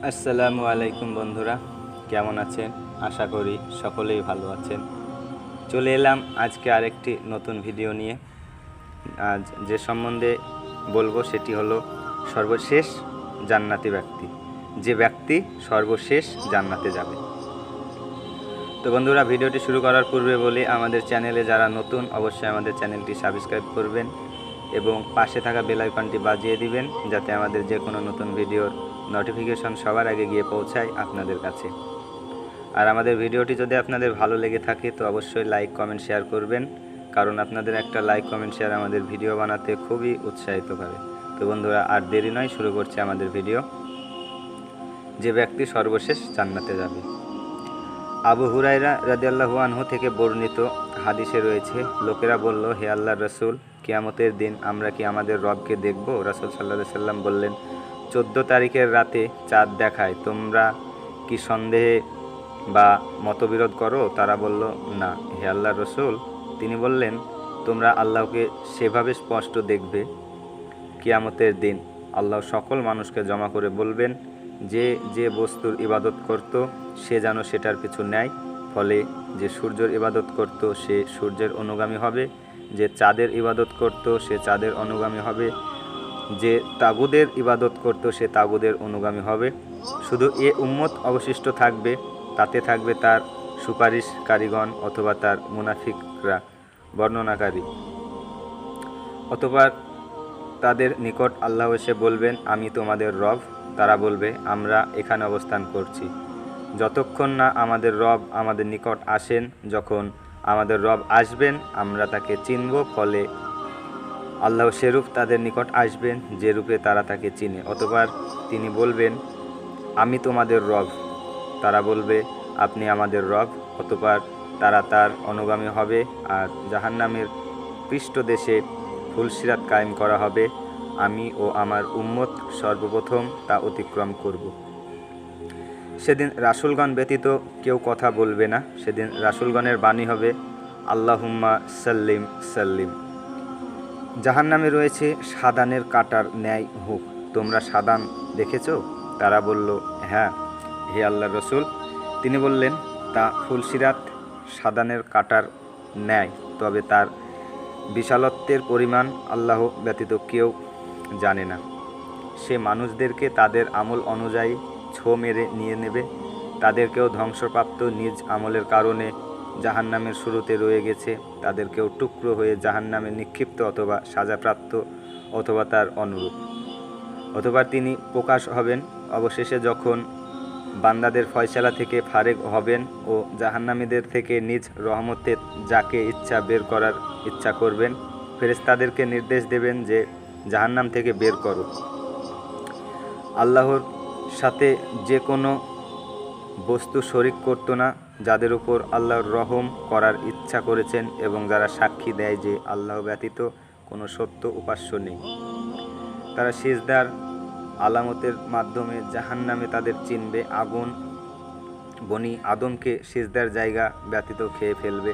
আসসালামু আলাইকুম বন্ধুরা, কেমন আছেন? আশা করি সকলেই ভালো আছেন। চলে এলাম আজকে আরেকটি নতুন ভিডিও নিয়ে। আজ যে সম্বন্ধে বলবো সেটি হলো সর্বশেষ জান্নাতি ব্যক্তি, যে ব্যক্তি সর্বশেষ জান্নাতে যাবে। তো বন্ধুরা, ভিডিওটি শুরু করার পূর্বে বলি, আমাদের চ্যানেলে যারা নতুন অবশ্যই আমাদের চ্যানেলটি সাবস্ক্রাইব করবেন এবং পাশে থাকা বেল আইকনটি বাজিয়ে দিবেন, যাতে আমাদের যে কোনো নতুন ভিডিওর নোটিফিকেশন সবার আগে গিয়ে পৌঁছায় আপনাদের কাছে। আর আমাদের ভিডিওটি যদি আপনাদের ভালো লেগে থাকে তো অবশ্যই লাইক, কমেন্ট, শেয়ার করবেন, কারণ আপনাদের একটা লাইক, কমেন্ট, শেয়ার আমাদের ভিডিও বানাতে খুবই উৎসাহিত করে। তো বন্ধুরা, আর দেরি নয়, শুরু করছি আমাদের ভিডিও। যে ব্যক্তি সর্বশেষ জান্নাতে যাবে। আবু হুরায়রা রাদিয়াল্লাহু আনহু থেকে বর্ণিত হাদিসে রয়েছে, লোকেরা বলল, হে আল্লাহর রাসূল, কিয়ামতের দিন আমরা কি আমাদের রবকে দেখব? রাসূল সাল্লাল্লাহু আলাইহি সাল্লাম বললেন, 14 তারিখের রাতে চাঁদ দেখায় তোমরা কি সন্দেহে বা মতবিরোধ করো? তারা বলল, না হে আল্লাহর রাসূল। তিনি বললেন, তোমরা আল্লাহকে সেভাবে স্পষ্ট দেখবে, কিয়ামতের দিন আল্লাহ সকল মানুষকে জমা করে বলবেন, যে যে বস্তুর ইবাদত করত সে যেন সেটার পিছু নেয়। ফলে যে সূর্যের ইবাদত করত সে সূর্যের অনুগামী হবে, যে চাঁদের ইবাদত করত সে চাঁদের অনুগামী হবে, যে তাগুদের ইবাদত করত সে তাগুদের অনুগামী হবে। শুধু এ উম্মত অবশিষ্ট থাকবে, তাতে থাকবে তার সুপারিশকারীগণ অথবা তার মুনাফিকরা বর্ণনাকারী। অতঃপর তাদের নিকট আল্লাহ এসে বলবেন, আমি তোমাদের রব। তারা বলবে, আমরা এখানে অবস্থান করছি যতক্ষণ না আমাদের রব আমাদের নিকট আসেন। যখন আমাদের রব আসবেন আমরা তাকে চিনব। ফলে আল্লাহ সেরূপ তাদের নিকট আসবেন যে রূপে তারা তাকে চিনে। অতঃপর তিনি বলবেন, আমি তোমাদের রব। তারা বলবে, আপনি আমাদের রব। অতঃপর তারা তার অনুগামী হবে, আর জাহান্নামের পৃষ্ঠদেশে ফুলসিরাত কায়েম করা হবে। আমি ও আমার উম্মত সর্বপ্রথম তা অতিক্রম করব। সেদিন রাসূলগণ ব্যতীত কেউ কথা বলবে না। সেদিন রাসূলগণের বাণী হবে, আল্লাহুম্মা সাল্লিম সাল্লিম। জাহান্নামে রয়েছে সাদানের কাঁটার ন্যায় হুক। তোমরা সাদান দেখেছ? তারা বলল, হ্যাঁ হে আল্লাহর রাসূল। তিনি বললেন, তা ফুলসিরাত সাদানের কাঁটার ন্যায়, তবে তার বিশালত্বের পরিমাণ আল্লাহ ব্যতীত কেউ জানে না। সে মানুষদেরকে তাদের আমল অনুযায়ী ছো মেরে নিয়ে নেবে। তাদেরকেও ধ্বংসপ্রাপ্ত নিজ আমলের কারণে জাহান্নামের শুরুতে রয়ে গেছে। তাদেরকেও টুকরো হয়ে জাহান্নামে নিক্ষিপ্ত অথবা সাজাপ্রাপ্ত অথবা তার অনুরূপ। অথবা তিনি প্রকাশ হবেন। অবশেষে যখন বান্দাদের ফয়সালা থেকে ফারেক হবেন ও জাহান্নামীদের থেকে নিজ রহমতে যাকে ইচ্ছা বের করার ইচ্ছা করবেন, ফেরেশতাদেরকে নির্দেশ দেবেন যে জাহান্নাম থেকে বের করো। আল্লাহর সাথে যে কোনো বস্তু শরিক করত না, যাদের উপর আল্লাহর রহম করার ইচ্ছা করেছেন এবং যারা সাক্ষী দেয় যে আল্লাহ ব্যতীত কোনো সত্য উপাস্য নেই। তারা সিজদার আলামতের মাধ্যমে জাহান্নামে তাদের চিনবে। আগুন বনি আদমকে সিজদার জায়গা ব্যতীত খেয়ে ফেলবে।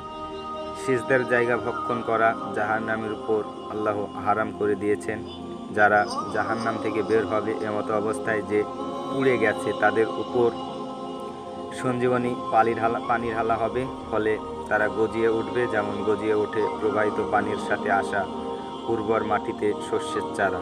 সিজদার জায়গা ভক্ষণ করা জাহান্নামের উপর আল্লাহ হারাম করে দিয়েছেন। যারা জাহান্নাম থেকে বের হবে এমতো অবস্থায় যে পুড়ে গেছে, তাদের উপর সঞ্জীবনী পানির ঢালা হবে। ফলে তারা গজিয়ে উঠবে, যেমন গজিয়ে ওঠে প্রবাহিত পানির সাথে আসা উর্বর মাটিতে শস্যের চারা।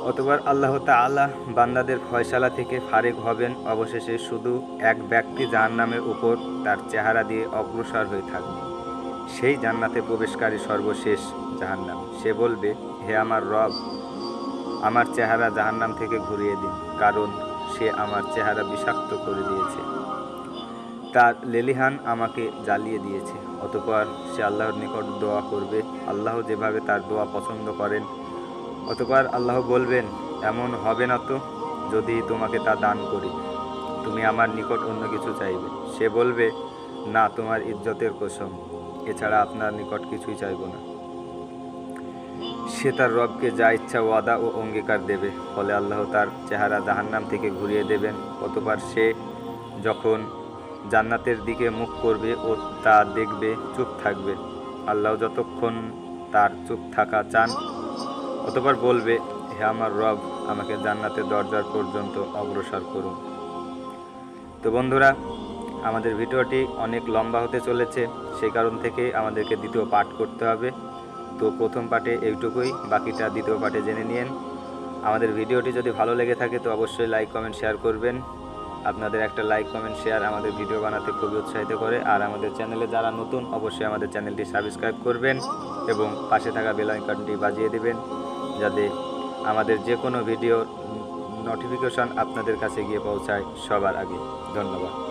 অতঃপর আল্লাহ তাআলা বান্দাদের ফয়সালা থেকে ফারেক হবেন। অবশেষে শুধু এক ব্যক্তি জাহান্নামের উপর তার চেহারা দিয়ে অগ্রসর হয়ে থাকবে। সেই জান্নাতে প্রবেশকারী সর্বশেষ জাহান্নাম। সে বলবে, হে আমার রব, আমার চেহারা জাহান্নাম থেকে ঘুরিয়ে দিন, কারণ সে আমার চেহারা বিষাক্ত করে দিয়েছে। তার লেলিহান আমাকে জ্বালিয়ে দিয়েছে। অতঃপর সে আল্লাহর নিকট দোয়া করবে। আল্লাহ যেভাবে তার দোয়া পছন্দ করেন। অতঃপর আল্লাহ বলবেন, এমন হবে না তো যদি তোমাকে তা দান করি। তুমি আমার নিকট অন্য কিছু চাইবে। সে বলবে, না, তোমার ইজ্জতের কসম, এছাড়া আপনার নিকট কিছুই চাইব না। সে তার রবকে যা ইচ্ছা ওয়াদা ও অঙ্গীকার দেবে। ফলে আল্লাহ তার চেহারা জাহান্নাম থেকে ঘুরিয়ে দেবেন। অতঃপর সে যখন জান্নাতের দিকে মুখ করবে ও তা দেখবে, চুপ থাকবে। আল্লাহ যতক্ষণ তার চুপ থাকা চান। অতঃপর বলবে, হে আমার রব, আমাকে জান্নাতের দরজার পর্যন্ত অগ্রসর করুন। তো বন্ধুরা, আমাদের ভিডিওটি অনেক লম্বা হতে চলেছে, সেই কারণ থেকে আমাদেরকে দ্বিতীয় পার্ট করতে হবে। তো প্রথম পার্টে এইটুকুই, বাকিটা দ্বিতীয় পার্টে জেনে নিন। আমাদের ভিডিওটি যদি ভালো লেগে থাকে তো অবশ্যই লাইক কমেন্ট শেয়ার করবেন। আপনাদের একটা লাইক কমেন্ট শেয়ার আমাদের ভিডিও বানাতে খুবই উৎসাহিত করে। আর আমাদের চ্যানেলে যারা নতুন, অবশ্যই আমাদের চ্যানেলটি সাবস্ক্রাইব করবেন এবং পাশে থাকা বেল আইকনটি বাজিয়ে দেবেন, যাতে আমাদের যে কোনো ভিডিও নোটিফিকেশন আপনাদের কাছে গিয়ে পৌঁছায় সবার আগে। ধন্যবাদ।